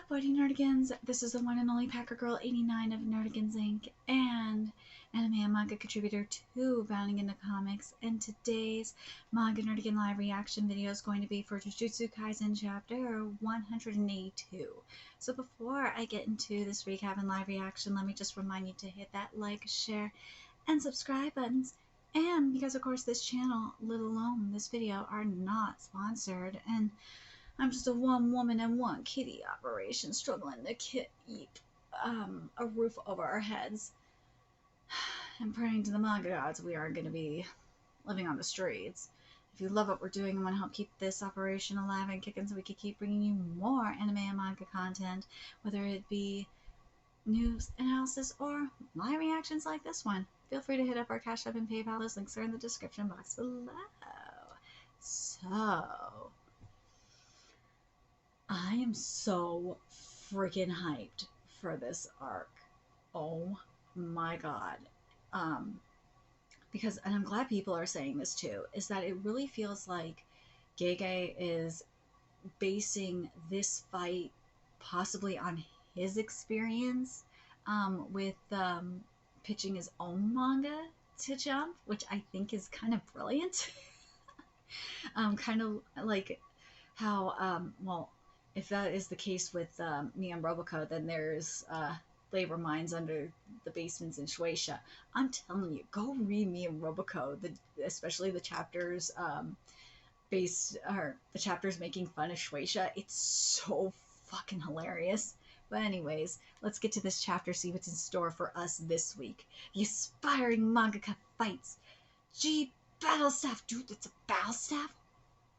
Buddy Nerdigans? This is the one and only Packer Girl 89 of Nerdigans Inc. and anime and manga contributor to Bounding into Comics. And today's Manga Nerdigan live reaction video is going to be for Jujutsu Kaisen chapter 182. So before I get into this recap and live reaction, let me just remind you to hit that like, share, and subscribe buttons. And because of course this channel, let alone this video, are not sponsored, and I'm just a one woman and one kitty operation struggling to keep a roof over our heads. And praying to the manga gods we aren't going to be living on the streets. If you love what we're doing and want to help keep this operation alive and kicking so we can keep bringing you more anime and manga content, whether it be news, analysis, or live reactions like this one, feel free to hit up our Cash App and PayPal. Those links are in the description box below. So I am so freaking hyped for this arc. Oh my god. Because, and I'm glad people are saying this too, is that it really feels like Gege is basing this fight possibly on his experience with pitching his own manga to Jump, which I think is kind of brilliant. Kind of like how, well, if that is the case with me and Roboco, then there's labor mines under the basements in Shueisha. I'm telling you, go read me and Roboco, especially the chapters the chapters making fun of Shueisha. It's so fucking hilarious. But anyways, let's get to this chapter, see what's in store for us this week. The aspiring mangaka fights. Gee, battle staff, dude, it's a battle staff?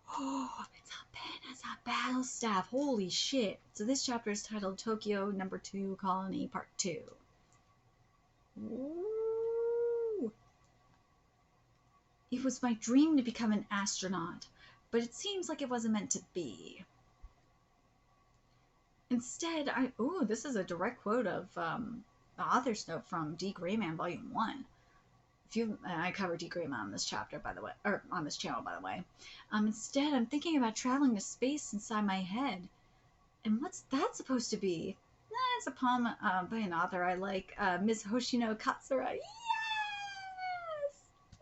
Oh, it's a pen as a battle staff. Holy shit. So this chapter is titled Tokyo No. 2 Colony Part 2. Ooh. It was my dream to become an astronaut, but it seems like it wasn't meant to be. Instead, this is a direct quote of the author's note from D. Grayman, Volume 1. I covered D. Grayman on this chapter, by the way, or on this channel, by the way. Instead, I'm thinking about traveling to space inside my head. And what's that supposed to be? It's a poem by an author I like, Ms. Hoshino Katsura. Yes!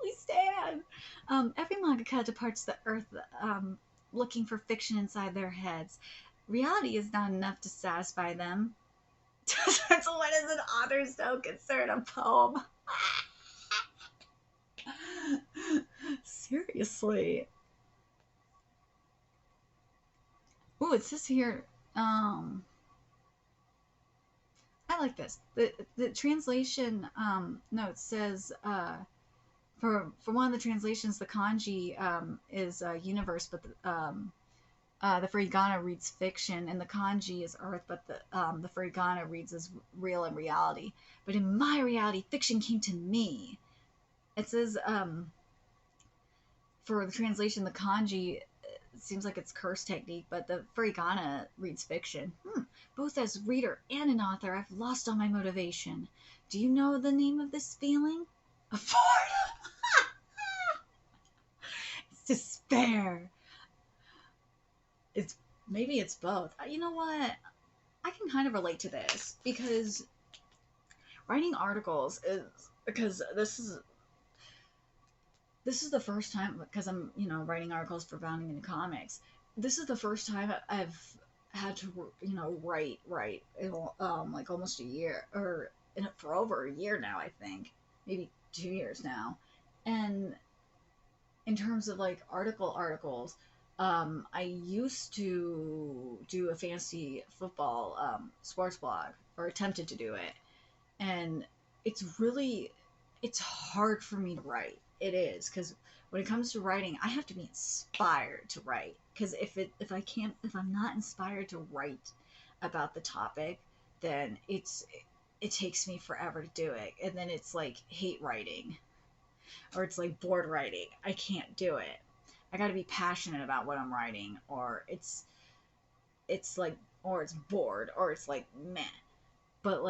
We stand! Every mangaka departs the earth looking for fiction inside their heads. Reality is not enough to satisfy them. So what is an author's note considered a poem? Seriously. Oh, it says here, I like this. The translation note says, for one of the translations, the kanji is universe, but the furigana reads fiction, and the kanji is earth, but the furigana reads as real and reality. But in my reality, fiction came to me. It says, for the translation, the kanji, it seems like it's curse technique, but the furigana reads fiction. Both as reader and an author, I've lost all my motivation. Do you know the name of this feeling? It's despair. Maybe it's both. You know what? I can kind of relate to this, because writing articles is, because this is the first time, because I'm, writing articles for Bounding into Comics. This is the first time I've had to, write, like almost a year, or for over a year now, I think. Maybe 2 years now. And in terms of, like, articles, I used to do a fantasy football sports blog, or attempted to do it. And it's hard for me to write. It is, because when it comes to writing, I have to be inspired to write. Because if I'm not inspired to write about the topic, then it takes me forever to do it. And then it's like hate writing, or it's like bored writing. I can't do it. I got to be passionate about what I'm writing, or it's like, or it's bored, or it's like meh. But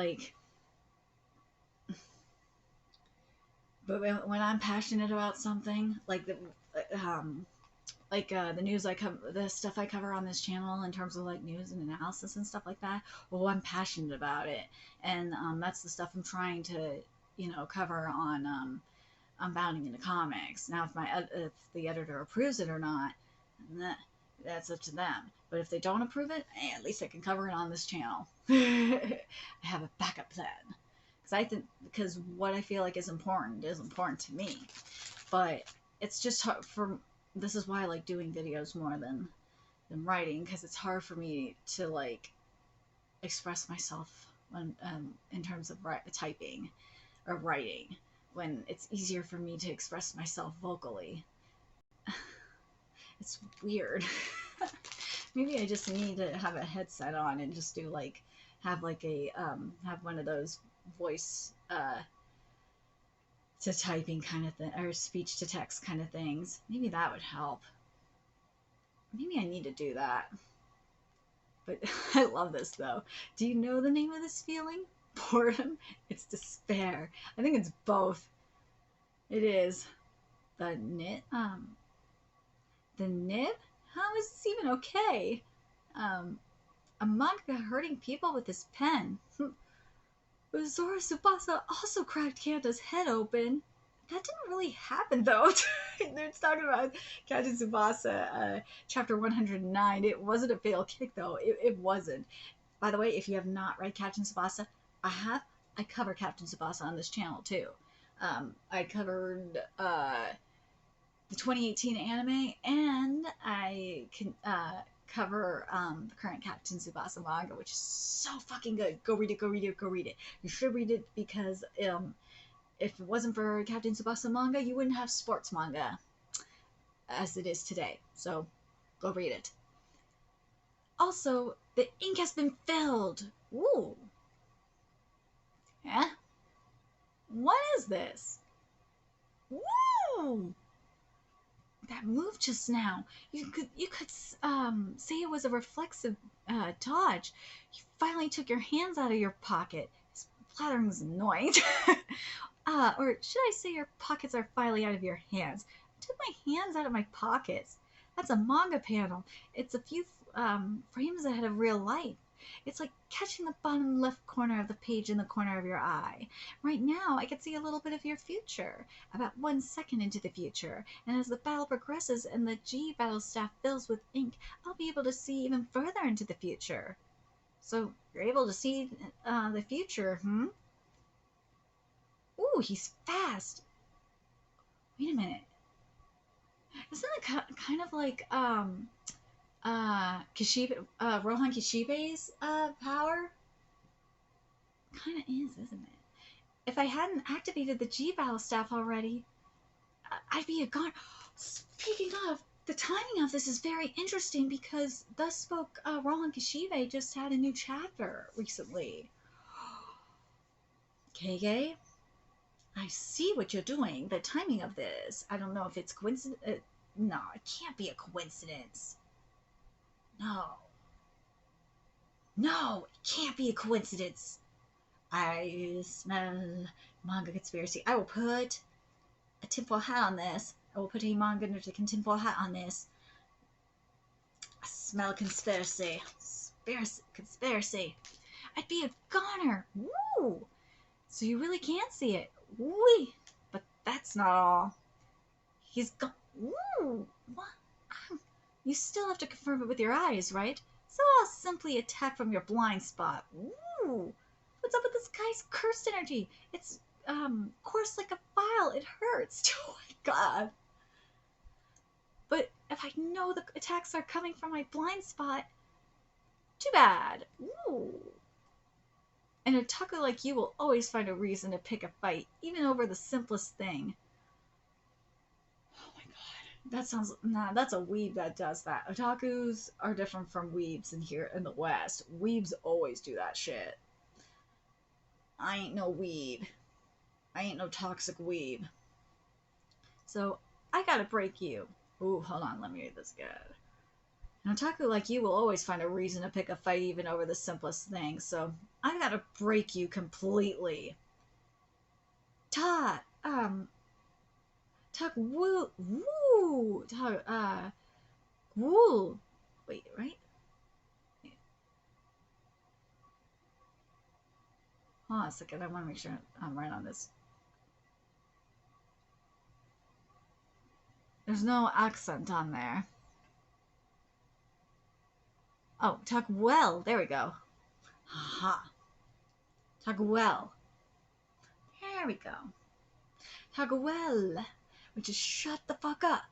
when I'm passionate about something, like like the news I cover, the stuff I cover on this channel in terms of like news and analysis and stuff like that. Well, I'm passionate about it, and that's the stuff I'm trying to, cover on Bounding into Comics. Now, if the editor approves it or not, that's up to them. But if they don't approve it, at least I can cover it on this channel. I have a backup plan. Because what I feel like is important to me. But it's just hard this is why I like doing videos more than writing, because it's hard for me to like express myself when in terms of typing or writing, when it's easier for me to express myself vocally. It's weird. Maybe I just need to have a headset on and just do like have one of those voice to typing kind of thing, or speech to text kind of things. Maybe that would help. Maybe I need to do that. But I love this though. Do you know the name of this feeling? Boredom? It's despair. I think it's both. It is. The nib? How is this even okay? A manga hurting people with his pen. Zora Tsubasa also cracked Kanta's head open. That didn't really happen, though. They're talking about Captain Tsubasa, chapter 109. It wasn't a fatal kick, though. It wasn't. By the way, if you have not read Captain Tsubasa, I cover Captain Tsubasa on this channel, too. I covered the 2018 anime, and I can cover the current Captain Tsubasa manga, which is so fucking good. Go read it, go read it, go read it. You should read it because if it wasn't for Captain Tsubasa manga, you wouldn't have sports manga as it is today. So go read it. Also, the ink has been filled. Ooh. Yeah? What is this? Woo! That move just now. You could say it was a reflexive dodge. You finally took your hands out of your pocket. This flattering's annoying. Or should I say your pockets are finally out of your hands? I took my hands out of my pockets. That's a manga panel. It's a few frames ahead of real life. It's like catching the bottom left corner of the page in the corner of your eye. Right now, I can see a little bit of your future, about 1 second into the future, and as the battle progresses and the G battle staff fills with ink, I'll be able to see even further into the future. So, you're able to see the future, hmm? Ooh, he's fast! Wait a minute. Isn't it kind of like, Rohan Kishibe's power? Kind of is, isn't it? If I hadn't activated the G Battle Staff already, I'd be a god. Speaking of, the timing of this is very interesting because Thus Spoke Rohan Kishibe just had a new chapter recently. Kage, I see what you're doing. The timing of this, I don't know if it's coincidence. No, it can't be a coincidence. No, it can't be a coincidence. I smell manga conspiracy. I will put a tinfoil hat on this. I will put a manga tinfoil hat on this. I smell conspiracy. Conspiracy. I'd be a goner. Woo! So you really can't see it. Wee! But that's not all. He's gone. Woo! What? You still have to confirm it with your eyes, right? So I'll simply attack from your blind spot. Ooh! What's up with this guy's cursed energy? It's, coarse like a file. It hurts. Oh my god. But if I know the attacks are coming from my blind spot, too bad. Ooh. An otaku like you will always find a reason to pick a fight, even over the simplest thing. That's a weeb that does that. Otakus are different from weebs in the West. Weebs always do that shit. I ain't no weeb. I ain't no toxic weeb. So, I gotta break you. Ooh, hold on, let me read this good. An otaku like you will always find a reason to pick a fight even over the simplest thing, so I gotta break you completely. Talk woo, talk, Woo! Wait, right? Hold on a second. I want to make sure I'm right on this. There's no accent on there. Oh, talk well. There we go. Aha. Talk well. There we go. Talk well. Which is shut the fuck up.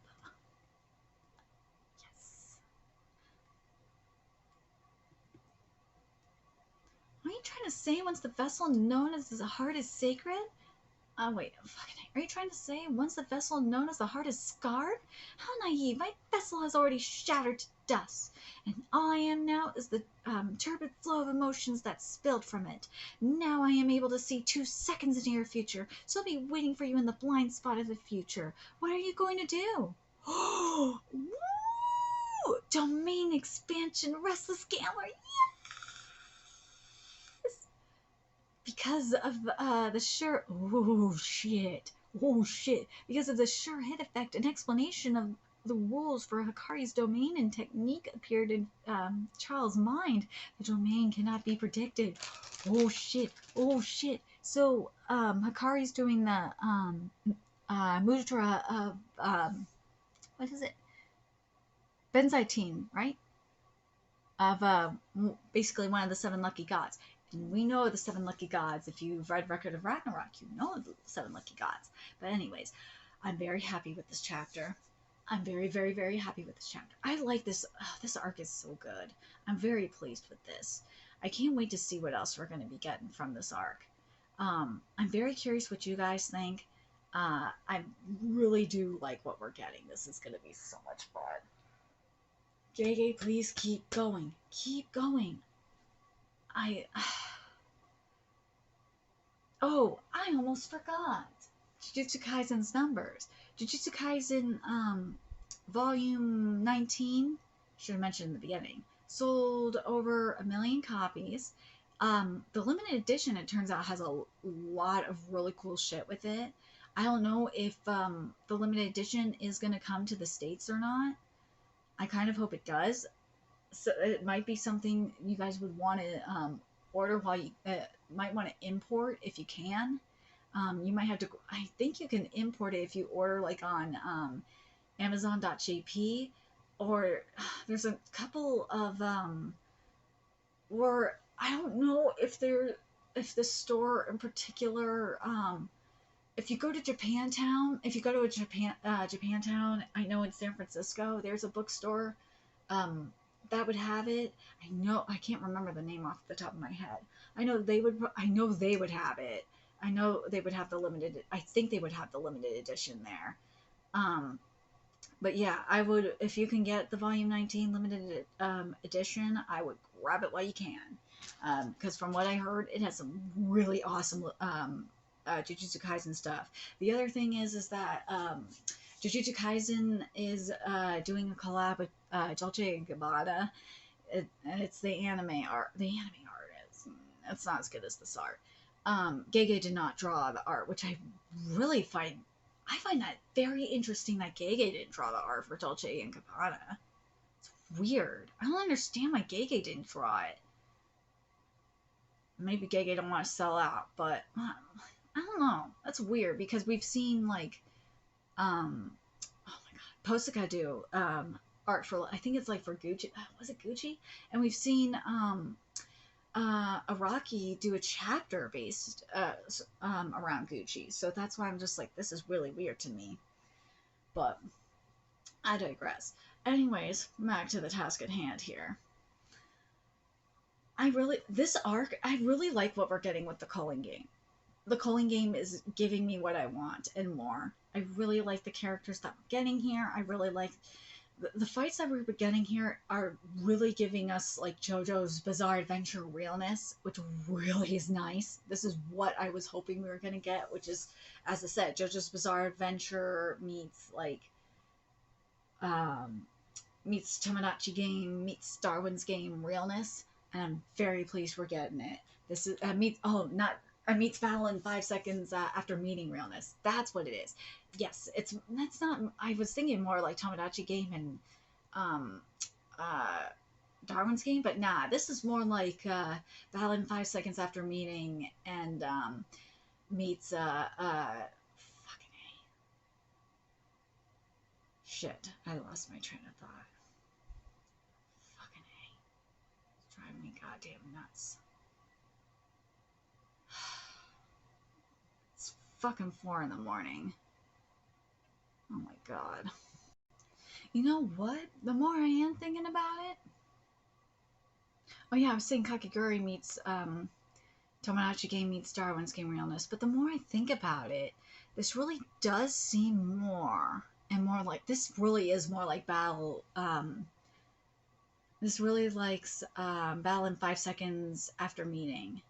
Yes. What are you trying to say once the vessel known as the heart is sacred? Oh, wait. Are you trying to say once the vessel known as the heart is scarred? How naive. My vessel has already shattered to dust. And all I am now is the turbid flow of emotions that spilled from it. Now I am able to see 2 seconds into your future, so I'll be waiting for you in the blind spot of the future. What are you going to do? Oh, woo! Domain expansion, restless gambler. Yes! Because of the sure. Oh shit. Oh shit. Because of the sure hit effect, an explanation of the rules for Hikari's domain and technique appeared in Charles' mind. The domain cannot be predicted. Oh shit. Oh shit. So Hikari's doing the Mudra of what is it? Benzaitine, right? Of basically one of the 7 lucky gods. And we know the 7 lucky gods. If you've read Record of Ragnarok, you know the 7 lucky gods. But anyways, I'm very happy with this chapter. I'm very, very, very happy with this chapter. I like this. Oh, this arc is so good. I'm very pleased with this. I can't wait to see what else we're going to be getting from this arc. I'm very curious what you guys think. I really do like what we're getting. This is going to be so much fun. JJ, please keep going. Keep going. Oh, I almost forgot. Jujutsu Kaisen's numbers. Jujutsu Kaisen, volume 19, should have mentioned in the beginning, sold over 1 million copies. The limited edition, it turns out, has a lot of really cool shit with it. I don't know if the limited edition is going to come to the States or not. I kind of hope it does. So it might be something you guys would want to order while you might want to import if you can. You might have to. I think you can import it if you order like on Amazon.jp, or there's a couple of or I don't know if the store in particular. If you go to Japantown, if you go to a Japantown, I know in San Francisco, there's a bookstore that would have it. I can't remember the name off the top of my head. I know they would have it. I know they would have the limited. I think they would have the limited edition there. But yeah, I would, if you can get the volume 19 limited edition, I would grab it while you can. Because from what I heard, it has some really awesome Jujutsu Kaisen stuff. The other thing is that Jujutsu Kaisen is doing a collab with Dolce & Gabbana. It's the anime art. The anime art is it's not as good as this art. Gege did not draw the art, which I find that very interesting that Gege didn't draw the art for Dolce & Gabbana. It's weird. I don't understand why Gege didn't draw it. Maybe Gege don't want to sell out, but I don't know. That's weird because we've seen like, oh my god, Posaka do art for, I think it's like for Gucci. Was it Gucci? And we've seen Araki do a chapter based around Gucci. So that's why I'm just like, this is really weird to me. But I digress. Anyways, back to the task at hand here. This arc, I really like what we're getting with the Culling game. The Culling game is giving me what I want and more. I really like the characters that we're getting here. I really like the fights that we're getting here are really giving us like JoJo's Bizarre Adventure realness, which really is nice. This is what I was hoping we were going to get, which is, as I said, JoJo's Bizarre Adventure meets like meets Tomodachi Game, meets Darwin's Game realness, and I'm very pleased we're getting it. This is meets battle in 5 seconds after meeting realness. That's what it is. Yes, that's not. I was thinking more like Tomodachi Game and um, uh, Darwin's Game, but nah, this is more like Battle in 5 seconds after meeting and meets fucking shit. I lost my train of thought. Fucking A. It's driving me goddamn nuts. It's fucking 4 in the morning. Oh my god. You know what? The more I am thinking about it. Oh yeah, I was saying Kakiguri meets Tomodachi Game meets Darwin's Game Realness, but the more I think about it, this really does seem more and more like this really is more like Battle. This really likes Battle in 5 seconds after meeting.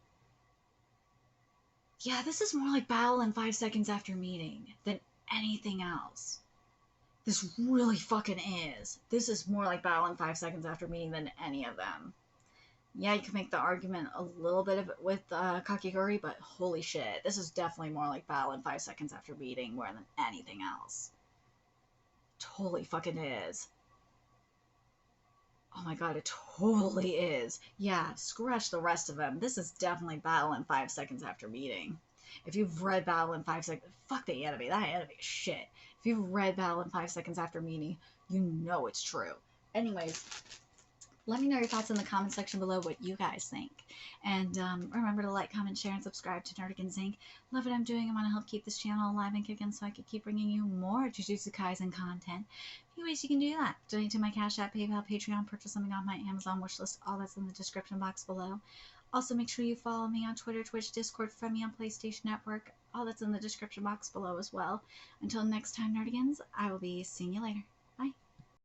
Yeah, this is more like Battle in 5 seconds after meeting than anything else. This really fucking is. This is more like Battle in 5 seconds after meeting than any of them. Yeah, you can make the argument a little bit of it with Kakiguri, but holy shit, this is definitely more like Battle in 5 seconds after meeting more than anything else. Totally fucking is. Oh my god, it totally is. Yeah, scratch the rest of them. This is definitely Battle in 5 seconds after meeting. If you've read Battle in 5 seconds, fuck the anime. That anime is shit. If you've read Battle in 5 seconds after meeting, you know it's true. Anyways, let me know your thoughts in the comment section below what you guys think. And remember to like, comment, share, and subscribe to Nerdigans Inc. Love what I'm doing. I want to help keep this channel alive and kicking so I can keep bringing you more Jujutsu Kaisen content. A few ways you can do that. Donate to my Cash App, PayPal, Patreon, purchase something on my Amazon wishlist. All that's in the description box below. Also, make sure you follow me on Twitter, Twitch, Discord, friend me on PlayStation Network. All that's in the description box below as well. Until next time, Nerdigans, I will be seeing you later.